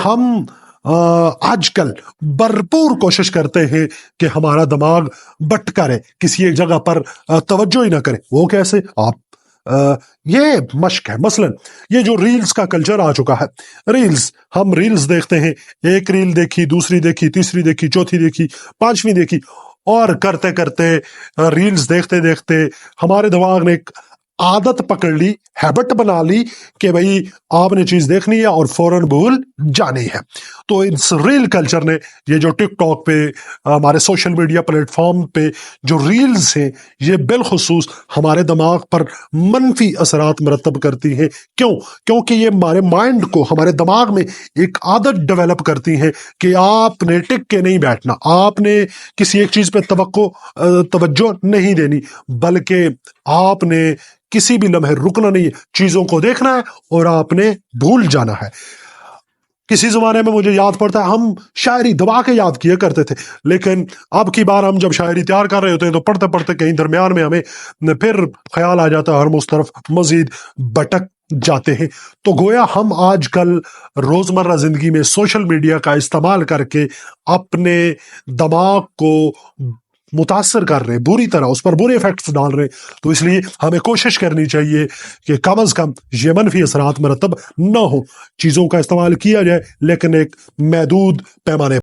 ہم آج کل بھرپور کوشش کرتے ہیں کہ ہمارا دماغ بٹکا رہے، کسی ایک جگہ پر توجہ ہی نہ کرے. وہ کیسے؟ یہ مشق ہے. مثلا یہ جو ریلز کا کلچر آ چکا ہے، ہم ریلز دیکھتے ہیں، ایک ریل دیکھی، دوسری دیکھی، تیسری دیکھی، چوتھی دیکھی، پانچویں دیکھی، اور کرتے کرتے ریلز دیکھتے دیکھتے ہمارے دماغ نے ایک عادت پکڑ لی، ہیبٹ بنا لی کہ بھئی آپ نے چیز دیکھنی ہے اور فوراً بھول جانی ہے. تو اس ریل کلچر نے، یہ جو ٹک ٹاک پہ، ہمارے سوشل میڈیا پلیٹ فارم پہ جو ریلز ہیں، یہ بالخصوص ہمارے دماغ پر منفی اثرات مرتب کرتی ہیں. کیونکہ یہ ہمارے مائنڈ کو، ہمارے دماغ میں ایک عادت ڈیولپ کرتی ہیں کہ آپ نے ٹک کے نہیں بیٹھنا، آپ نے کسی ایک چیز پہ توجہ نہیں دینی، بلکہ آپ نے کسی بھی لمحے رکنا نہیں ہے، چیزوں کو دیکھنا ہے اور آپ نے بھول جانا ہے. کسی زمانے میں مجھے یاد پڑتا ہے، ہم شاعری دبا کے یاد کیا کرتے تھے، لیکن اب کی بار ہم جب شاعری تیار کر رہے ہوتے ہیں تو پڑھتے پڑھتے کہیں درمیان میں ہمیں پھر خیال آ جاتا ہے، ہم اس طرف مزید بھٹک جاتے ہیں. تو گویا ہم آج کل روزمرہ زندگی میں سوشل میڈیا کا استعمال کر کے اپنے دماغ کو متاثر کر رہے ہیں، بری طرح اس پر برے ایفیکٹس ڈال رہے ہیں. تو اس لیے ہمیں کوشش کرنی چاہیے کہ کم از کم یہ منفی اثرات مرتب نہ ہو. چیزوں کا استعمال کیا جائے لیکن ایک محدود پیمانے